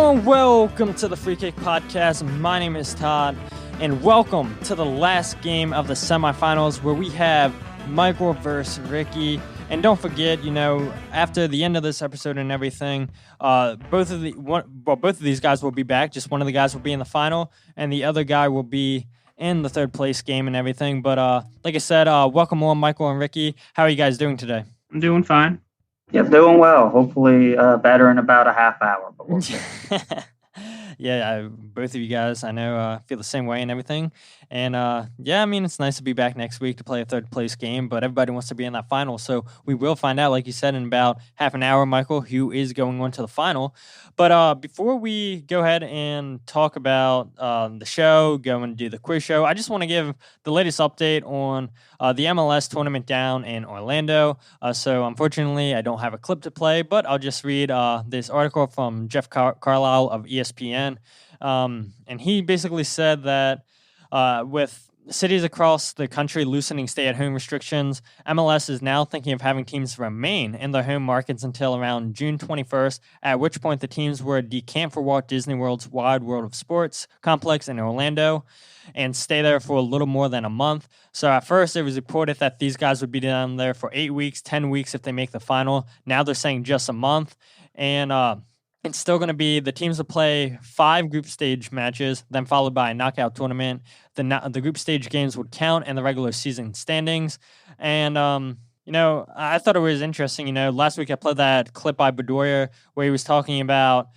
everyone, welcome to the Free Kick Podcast. My name is Todd, and welcome to the last game of the semifinals where we have Michael versus Ricky. And don't forget, after the end of this episode and everything, both of these guys will be back. Just one of the guys will be in the final, and the other guy will be in the third place game and everything. But like I said, welcome on, Michael and Ricky. How are you guys doing today? I'm doing fine. Yeah, doing well. Hopefully better in about a half hour. But we'll see. Yeah, both of you guys, I know, feel the same way and everything. And it's nice to be back next week to play a third place game, but everybody wants to be in that final. So we will find out, like you said, in about half an hour, Michael, who is going on to the final. But before we go ahead and talk about the show, go and do the quiz show, I just want to give the latest update on the MLS Tournament down in Orlando. So unfortunately, I don't have a clip to play, but I'll just read this article from Jeff Carlisle of ESPN. And he basically said that with cities across the country loosening stay-at-home restrictions, MLS is now thinking of having teams remain in their home markets until around June 21st, at which point the teams would decamp for Walt Disney World's Wide World of Sports complex in Orlando and stay there for a little more than a month. So at first it was reported that these guys would be down there for 8 weeks, 10 weeks if they make the final. Now they're saying just a month. And it's still going to be the teams will play 5 group stage matches, then followed by a knockout tournament. The group stage games would count in the regular season standings. And, I thought it was interesting. Last week I played that clip by Bedoya where he was talking about,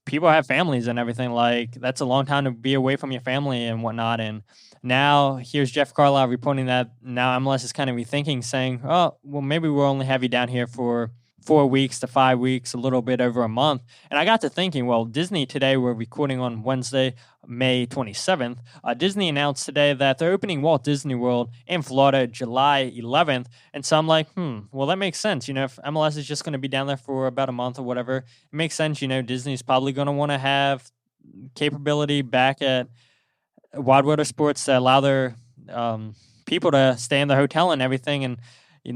people have families and everything. Like, that's a long time to be away from your family and whatnot. And now here's Jeff Carlisle reporting that now MLS is kind of rethinking, saying, oh, well, maybe we'll only have you down here for 4 weeks to 5 weeks, a little bit over a month. And I got to thinking, well, Disney today, we're recording on Wednesday, May 27th. Disney announced today that they're opening Walt Disney World in Florida July 11th. And so I'm like, well, that makes sense. If MLS is just going to be down there for about a month or whatever, it makes sense. Disney's probably going to want to have capability back at Wide World of Sports to allow their people to stay in the hotel and everything. And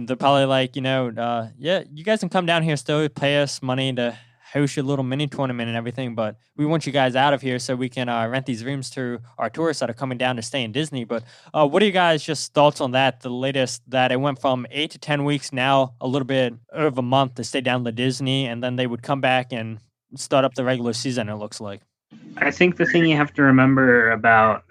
they're probably like, you guys can come down here still, pay us money to host your little mini tournament and everything, but we want you guys out of here so we can rent these rooms to our tourists that are coming down to stay in Disney. But what are you guys' just thoughts on that? The latest that it went from 8 to 10 weeks, now a little bit over a month to stay down to Disney, and then they would come back and start up the regular season, it looks like. I think the thing you have to remember about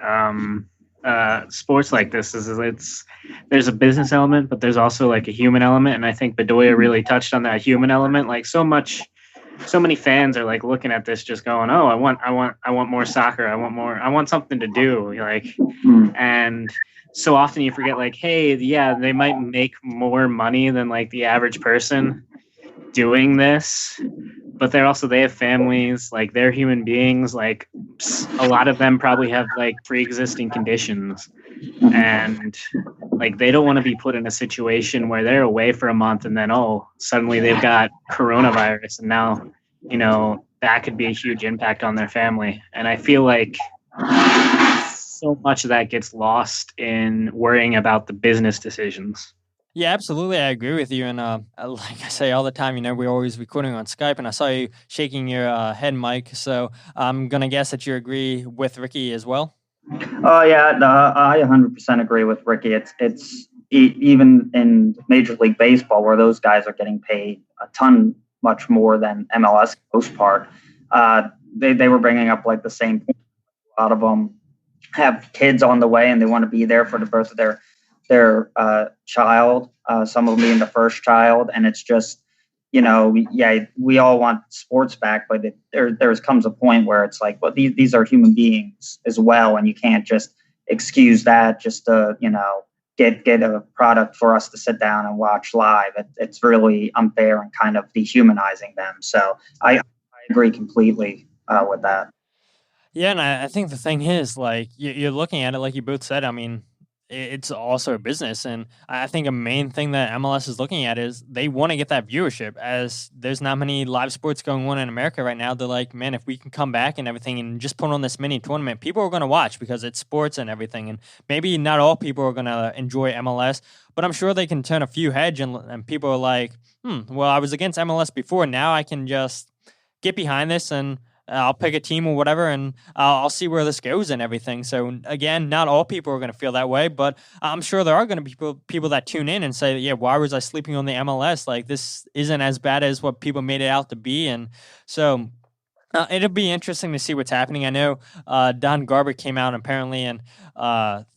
sports like this is there's a business element, but there's also like a human element, and I think Bedoya really touched on that human element. Like so many fans are like looking at this just going, oh, I want more soccer, I want something to do, and so often you forget, like, hey, yeah, they might make more money than like the average person doing this, but they have families, like they're human beings. Like a lot of them probably have like pre-existing conditions, and like they don't want to be put in a situation where they're away for a month and then suddenly they've got coronavirus, and now that could be a huge impact on their family. And I feel like so much of that gets lost in worrying about the business decisions. Yeah, absolutely. I agree with you. And like I say all the time, we're always recording on Skype, and I saw you shaking your head, Mike. So I'm going to guess that you agree with Ricky as well. Oh, yeah, no, I 100% agree with Ricky. It's even in Major League Baseball, where those guys are getting paid a ton much more than MLS for the most part. They were bringing up like the same point. A lot of them have kids on the way, and they want to be there for the birth of their child, some of them being the first child. And it's just, we all want sports back, but there comes a point where it's like, well, these are human beings as well, and you can't just excuse that just to, get a product for us to sit down and watch live. It's really unfair and kind of dehumanizing them. So I agree completely with that. Yeah, and I think the thing is, like, you're looking at it, like you both said, I mean, it's also a business. And I think a main thing that MLS is looking at is they want to get that viewership, as there's not many live sports going on in America right now. They're like, man, if we can come back and everything and just put on this mini tournament, people are going to watch because it's sports and everything. And maybe not all people are going to enjoy MLS, but I'm sure they can turn a few heads and people are like, well, I was against MLS before. Now I can just get behind this and I'll pick a team or whatever, and I'll see where this goes and everything. So again, not all people are going to feel that way, but I'm sure there are going to be people that tune in and say, yeah, why was I sleeping on the MLS? Like, this isn't as bad as what people made it out to be. And so it'll be interesting to see what's happening. I know Don Garber came out apparently and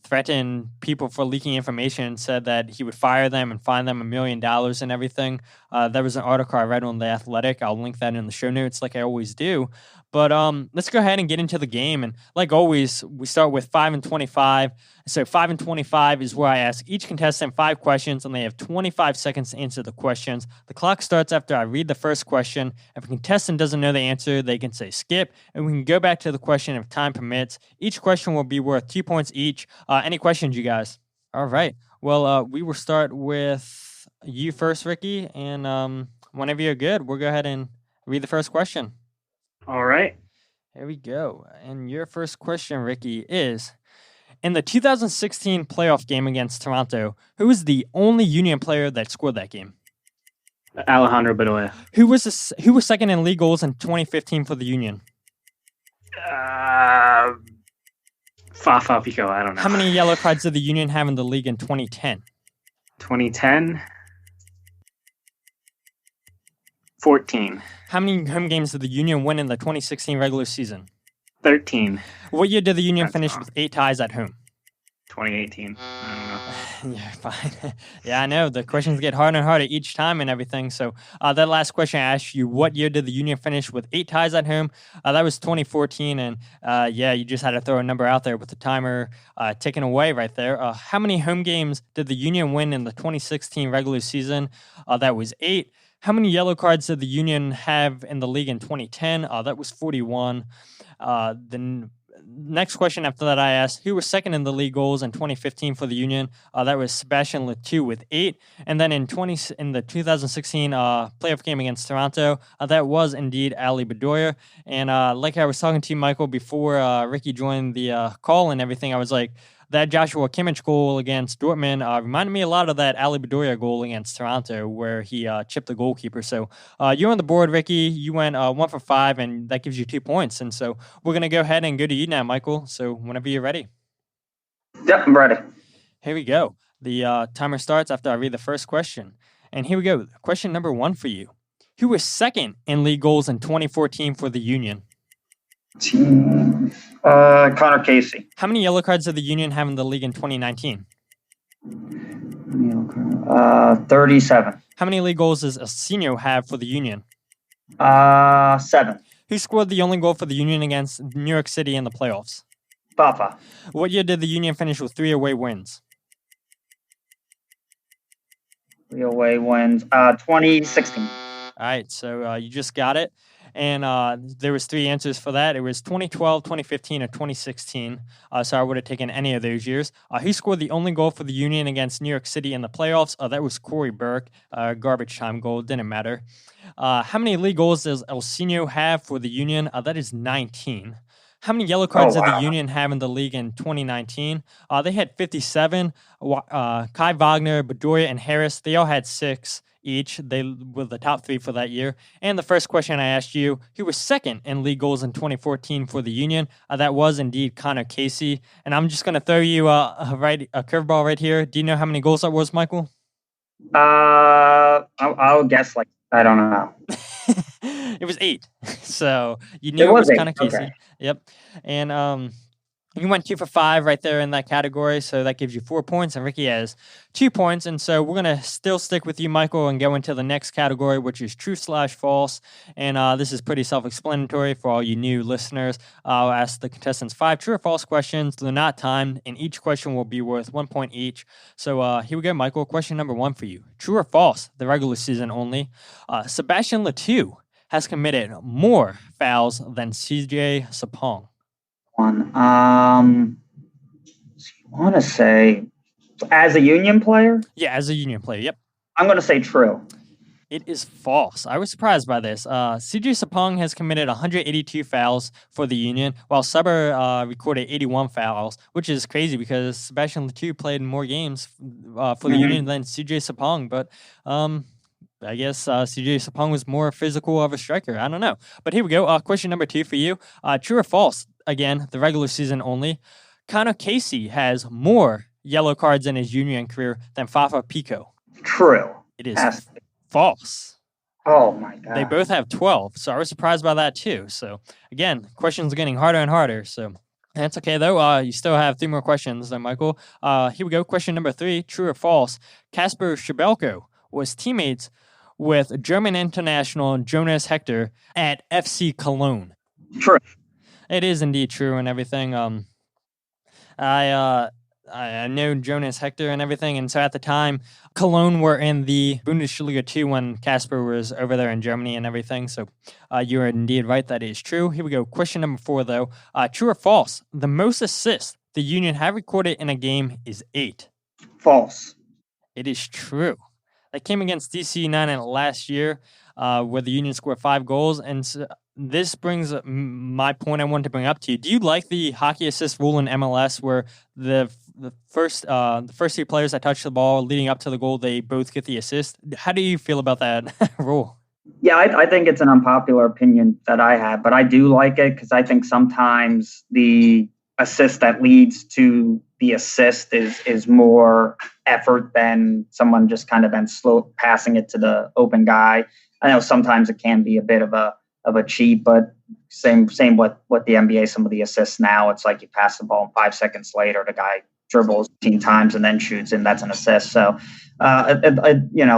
threatened people for leaking information and said that he would fire them and fine them $1 million and everything. There was an article I read on The Athletic. I'll link that in the show notes like I always do. But let's go ahead and get into the game. And like always, we start with 5 and 25. So 5 and 25 is where I ask each contestant 5 questions, and they have 25 seconds to answer the questions. The clock starts after I read the first question. If a contestant doesn't know the answer, they can say skip, and we can go back to the question if time permits. Each question will be worth 2 points each. Any questions, you guys? All right. Well, we will start with you first, Ricky, and whenever you're good, we'll go ahead and read the first question. All right. Here we go. And your first question, Ricky, is, in the 2016 playoff game against Toronto, who was the only Union player that scored that game? Alejandro Bedoya. Who was second in league goals in 2015 for the Union? Fafa Pico, I don't know. How many yellow cards did the Union have in the league in 2010? 2010? 14. How many home games did the Union win in the 2016 regular season? 13. What year did the Union That's finish wrong. with 8 ties at home? 2018. I don't know. Yeah, fine. Yeah, I know. The questions get harder and harder each time and everything. So that last question I asked you, what year did the Union finish with 8 ties at home? That was 2014. And yeah, you just had to throw a number out there with the timer ticking away right there. How many home games did the Union win in the 2016 regular season? That was 8. How many yellow cards did the Union have in the league in 2010? That was 41. The next question after that I asked, who was second in the league goals in 2015 for the Union? That was Sebastian Letou with 8. And then in the 2016 playoff game against Toronto, that was indeed Ali Bedoya. And like I was talking to you, Michael, before Ricky joined the call and everything, I was like, that Joshua Kimmich goal against Dortmund reminded me a lot of that Ali Bedoya goal against Toronto where he chipped the goalkeeper. So you're on the board, Ricky. You went 1 for 5, and that gives you 2 points. And so we're going to go ahead and go to you now, Michael. So whenever you're ready. Yep, I'm ready. Here we go. The timer starts after I read the first question. And here we go. Question number 1 for you. Who was second in league goals in 2014 for the Union? Connor Casey. How many yellow cards did the Union have in the league in 2019? 37. How many league goals does Elsinio have for the Union? 7. Who scored the only goal for the Union against New York City in the playoffs? Fafa. What year did the Union finish with 3 away wins? 3 away wins. 2016. All right, so you just got it. And there was 3 answers for that. It was 2012, 2015, or 2016. So I would have taken any of those years. Who scored the only goal for the Union against New York City in the playoffs? That was Corey Burke. Garbage time goal. Didn't matter. How many league goals does Elsinio have for the Union? That is 19. How many yellow cards did the Union have in the league in 2019? They had 57. Kai Wagner, Bedoya, and Harris, they all had 6 each. They were the top 3 for that year. And the first question I asked you, who was second in league goals in 2014 for the Union? That was indeed Connor Casey. And I'm just going to throw you a curveball right here. Do you know how many goals that was, Michael? I'll guess I don't know. It was 8. So you knew it was Connor Casey. Okay. Yep. And you went 2 for 5 right there in that category, so that gives you 4 points, and Ricky has 2 points. And so we're going to still stick with you, Michael, and go into the next category, which is true/false. And this is pretty self-explanatory for all you new listeners. I'll ask the contestants 5 true or false questions. They're not timed, and each question will be worth 1 point each. So here we go, Michael. Question number 1 for you. True or false, the regular season only. Sebastian Letou has committed more fouls than CJ Sapong. I want to say, as a Union player? Yeah, as a Union player, yep. I'm going to say true. It is false. I was surprised by this. CJ Sapong has committed 182 fouls for the Union, while Suber recorded 81 fouls, which is crazy because Sebastian Letou played more games for the Union than CJ Sapong. But I guess CJ Sapong was more physical of a striker. I don't know. But here we go. Question number 2 for you. True or false? Again, the regular season only. Connor Casey has more yellow cards in his union career than Fafa Pico. True. It is false. Oh, my God. They both have 12, so I was surprised by that too. So, again, questions are getting harder and harder. So, that's okay, though. You still have 3 more questions, though, Michael. Here we go. Question number 3, true or false? Kasper Schmeichel was teammates with German international Jonas Hector at FC Cologne. True. It is indeed true and everything. I know Jonas Hector and everything, and so at the time, Cologne were in the Bundesliga 2 when Kasper was over there in Germany and everything, so you are indeed right, that is true. Here we go, question number 4, though. True or false? The most assists the Union have recorded in a game is 8. False. It is true. That came against DC United last year, where the Union scored 5 goals, and so this brings my point I wanted to bring up to you. Do you like the hockey assist rule in MLS where the first 3 players that touch the ball leading up to the goal, they both get the assist? How do you feel about that rule? Yeah, I think it's an unpopular opinion that I have, but I do like it because I think sometimes the assist that leads to the assist is more effort than someone just kind of then slow passing it to the open guy. I know sometimes it can be a bit of a cheat, but same what the NBA, some of the assists now, it's like you pass the ball and 5 seconds later, the guy dribbles 18 times and then shoots, and that's an assist. So,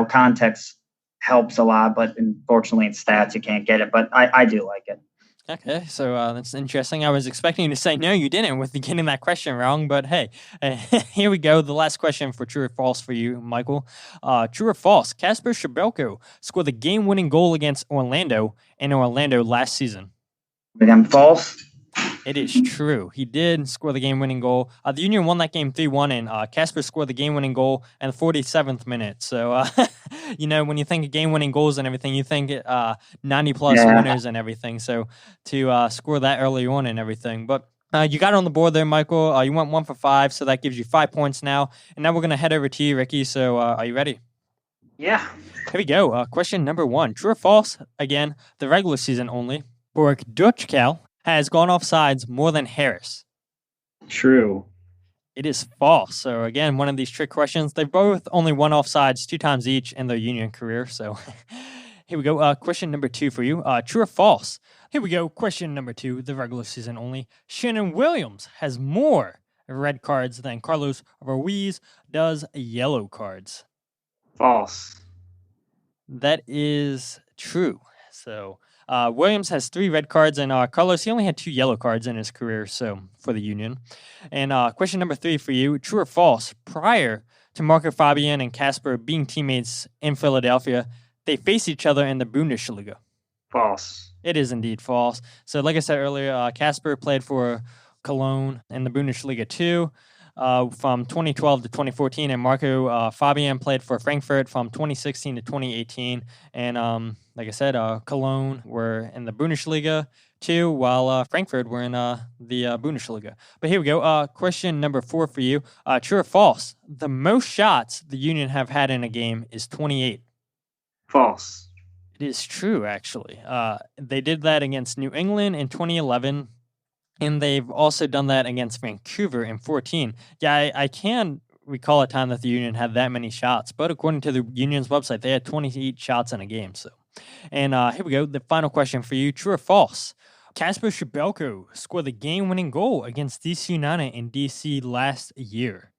context helps a lot, but unfortunately in stats, you can't get it, but I do like it. Okay, so that's interesting. I was expecting you to say no, you didn't with getting that question wrong, but hey, here we go. The last question for true or false for you, Michael. True or false? Kasper Schmeichel scored the game-winning goal against Orlando in Orlando last season. Again, false. It is true. He did score the game-winning goal. The Union won that game 3-1, and Kasper scored the game-winning goal in the 47th minute. So, when you think of game-winning goals and everything, you think 90-plus winners and everything. So, to score that early on and everything. But you got on the board there, Michael. You went 1 for 5, so that gives you 5 points now. And now we're going to head over to you, Ricky. So, are you ready? Yeah. Here we go. Question number 1. True or false? Again, the regular season only. Borg Dutchkel has gone off sides more than Harris. True. It is false. So again, one of these trick questions. They've both only won off sides 2 times each in their Union career. So here we go. Question number 2 for you. True or false? Here we go. Question number 2, the regular season only. Shannon Williams has more red cards than Carlos Ruiz does yellow cards. False. That is true. So Williams has 3 red cards, and Carlos, he only had 2 yellow cards in his career, so for the Union. And question number 3 for you, true or false? Prior to Marco Fabian and Kasper being teammates in Philadelphia, they faced each other in the Bundesliga. False. It is indeed false. So like I said earlier, Kasper played for Cologne in the Bundesliga 2. From 2012 to 2014, and Marco Fabian played for Frankfurt from 2016 to 2018. And like I said, Cologne were in the Bundesliga 2, while Frankfurt were in the Bundesliga. But here we go. Question number 4 for you. True or false? The most shots the Union have had in a game is 28. False. It is true, actually. They did that against New England in 2011. And they've also done that against Vancouver in 2014. Yeah, I can recall a time that the Union had that many shots, but according to the Union's website, they had 28 shots in a game. So, and here we go. The final question for you: true or false? Kasper Schmeichel scored the game-winning goal against DC United in DC last year.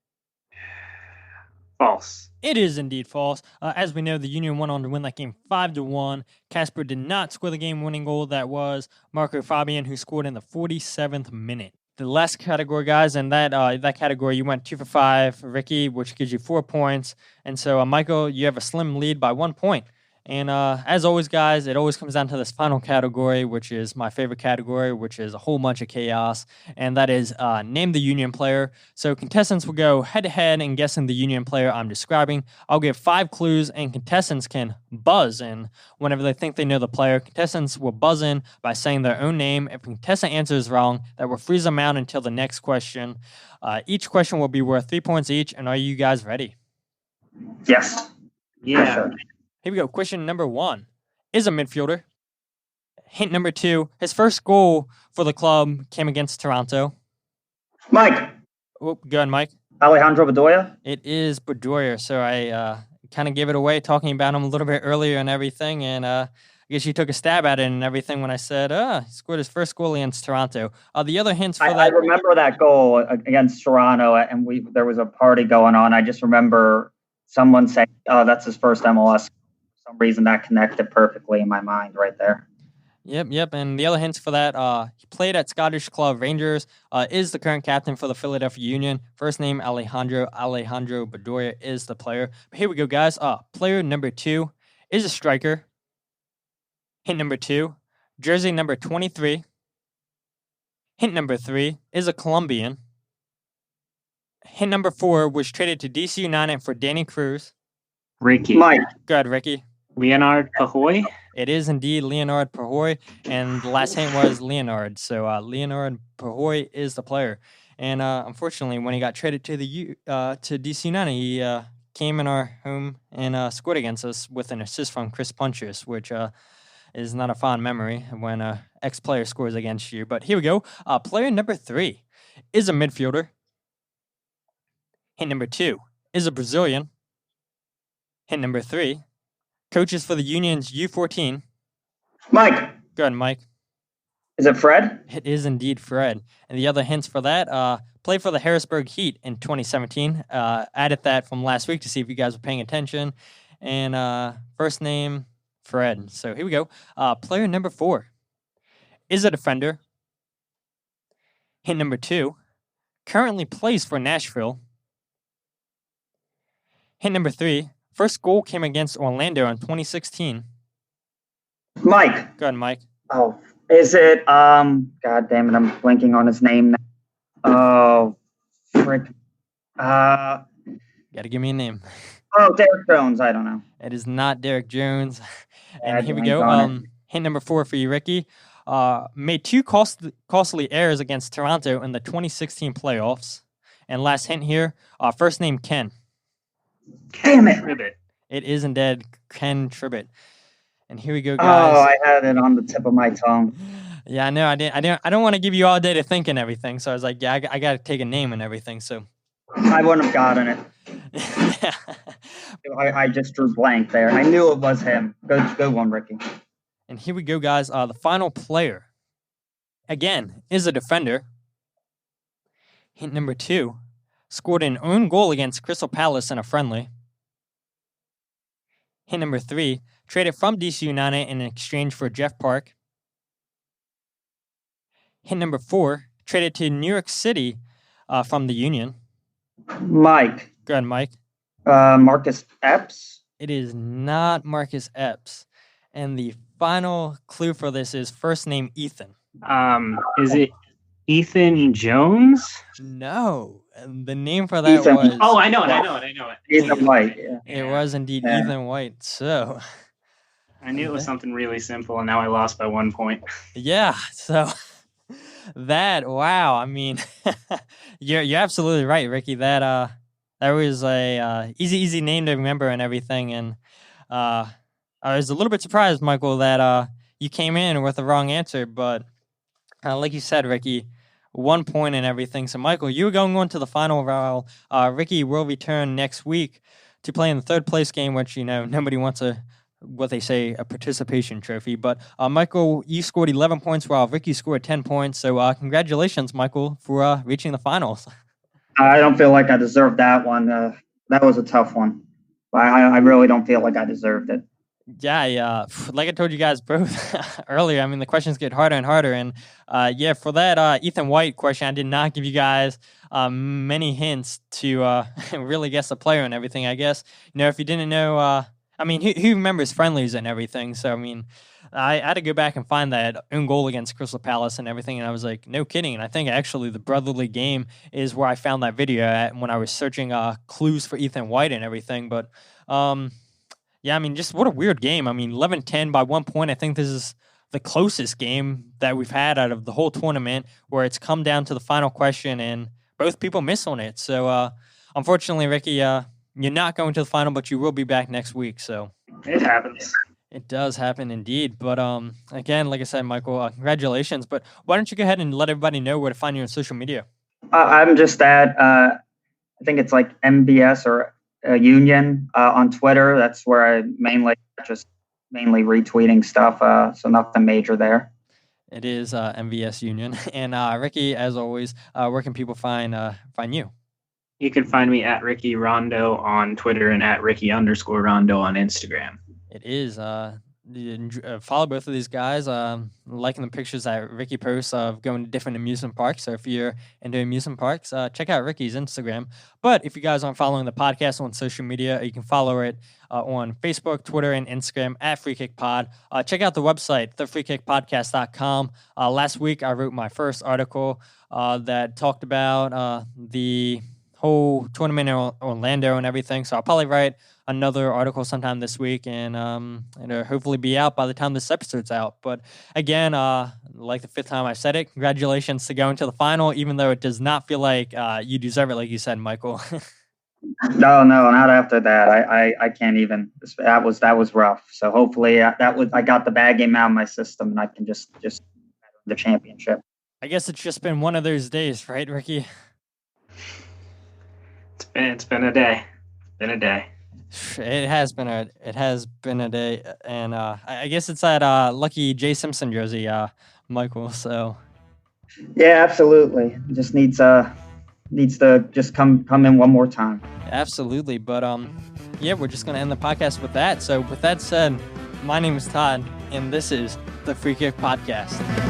False. It is indeed false. As we know, the Union went on to win that game 5-1. Kasper did not score the game-winning goal. That was Marco Fabian, who scored in the 47th minute. The last category, guys, and that category, you went 2 for 5, Ricky, which gives you 4 points. And so, Michael, you have a slim lead by 1 point. And as always, guys, it always comes down to this final category, which is my favorite category, which is a whole bunch of chaos, and that is name the Union player. So contestants will go head-to-head in guessing the Union player I'm describing. I'll give 5 clues, and contestants can buzz in whenever they think they know the player. Contestants will buzz in by saying their own name. If a contestant answers wrong, that will freeze them out until the next question. Each question will be worth 3 points each, and are you guys ready? Yes. Yeah. Sure. Here we go. Question number 1 is a midfielder. Hint number 2, his first goal for the club came against Toronto. Mike. Oh, go ahead, Mike. Alejandro Bedoya? It is Bedoya. So I kind of gave it away talking about him a little bit earlier and everything. And I guess you took a stab at it and everything when I said, he scored his first goal against Toronto. The other hints for that. I remember that goal against Toronto, and there was a party going on. I just remember someone saying, "Oh, that's his first MLS." For some reason, that connected perfectly in my mind right there. Yep. And the other hints for that, he played at Scottish club Rangers, is the current captain for the Philadelphia Union. First name Alejandro Bedoya is the player. But here we go, guys. Player number 2 is a striker. Hint number 2, jersey number 23. Hint number 3 is a Colombian. Hint number 4 was traded to DC United for Danny Cruz. Ricky. Mike. Go ahead, Ricky. Leonard Pahoy. It is indeed Leonard Pahoy, and the last hint was Leonard. So Leonard Pahoy is the player. And unfortunately, when he got traded to to DC United, he came in our home and scored against us with an assist from Chris Punches, which is not a fond memory when an ex-player scores against you. But here we go. Player number 3 is a midfielder. Hint number 2 is a Brazilian. Hint number 3, coaches for the Union's U14. Mike. Go ahead, Mike. Is it Fred? It is indeed Fred. And the other hints for that, played for the Harrisburg Heat in 2017. Added that from last week to see if you guys were paying attention. And first name, Fred. So here we go. Player number 4 is a defender. Hint number 2, currently plays for Nashville. Hint number 3, first goal came against Orlando in 2016. Mike. Go ahead, Mike. Oh, is it, God damn it, I'm blanking on his name now. Oh, frick. Gotta give me a name. Oh, Derek Jones, I don't know. It is not Derek Jones. And here we I go. don't Hint number 4 for you, Ricky. Made 2 costly errors against Toronto in the 2016 playoffs. And last hint here, first name Ken. Damn it. Tribbett. It is indeed Ken Tribbett. And here we go, guys. Oh, I had it on the tip of my tongue. Yeah, I know. I don't want to give you all day to think and everything. So I was like, yeah, I got to take a name and everything. So I wouldn't have gotten it. yeah. I just drew blank there. I knew it was him. Good one, Ricky. And here we go, guys. The final player, again, is a defender. Hint number 2, scored an own goal against Crystal Palace in a friendly. Hint number 3, traded from DC United in exchange for Jeff Park. Hint number 4, traded to New York City from the Union. Mike. Go ahead, Mike. Marcus Epps. It is not Marcus Epps. And the final clue for this is first name Ethan. Is it Ethan Jones? No. And the name for that Ethan. was... Oh, I know it. Ethan White. Yeah. It was indeed Yeah. Ethan White. So... I knew it was something really simple, and now I lost by 1 point. Yeah, so wow. I mean, you're absolutely right, Ricky. That was a easy name to remember and everything. And I was a little bit surprised, Michael, that you came in with the wrong answer. But like you said, Ricky, 1 point and everything. So, Michael, you were going on to the final round. Ricky will return next week to play in the third place game, which, nobody wants what they say, a participation trophy. But Michael, you scored 11 points while Ricky scored 10 points. So congratulations, Michael, for reaching the finals. I don't feel like I deserved that one. That was a tough one. I really don't feel like I deserved it. Yeah, like I told you guys both earlier, I mean, the questions get harder and harder. And for that Ethan White question, I did not give you guys many hints to really guess the player and everything, I guess. If you didn't know... who remembers friendlies and everything? So, I had to go back and find that own goal against Crystal Palace and everything, and I was like, no kidding. And I think actually the Brotherly Game is where I found that video at when I was searching clues for Ethan White and everything. But, just what a weird game. 11-10 by 1 point. I think this is the closest game that we've had out of the whole tournament where it's come down to the final question and both people miss on it. So, unfortunately, Ricky, you're not going to the final, but you will be back next week. So it happens. It does happen indeed. But again, like I said, Michael, congratulations. But why don't you go ahead and let everybody know where to find you on social media? I'm just at, I think it's like MBS or Union on Twitter. That's where I mainly retweeting stuff. So nothing major there. It is MVS Union. And Ricky, as always, where can people find you? You can find me at Ricky Rondo on Twitter and at Ricky_Rondo on Instagram. It is. Follow both of these guys. Liking the pictures that Ricky posts of going to different amusement parks. So if you're into amusement parks, check out Ricky's Instagram. But if you guys aren't following the podcast on social media, you can follow it on Facebook, Twitter, and Instagram at Free Kick Pod. Check out the website, thefreekickpodcast.com. Last week, I wrote my first article that talked about the whole tournament in Orlando and everything. So I'll probably write another article sometime this week, and it'll hopefully be out by the time this episode's out. But again, like the fifth time I said it, congratulations to going to the final, even though it does not feel like you deserve it, like you said, Michael. No, not after that. I can't even. That was rough. So hopefully I got the bad game out of my system, and I can just the championship. I guess it's just been one of those days, right, Ricky? It's been a day. It has been a day, and I guess it's that lucky Jay Simpson jersey, Michael. So yeah, absolutely. Just needs to just come in one more time. Absolutely, but yeah, we're just gonna end the podcast with that. So with that said, my name is Todd, and this is the Free Kick Podcast.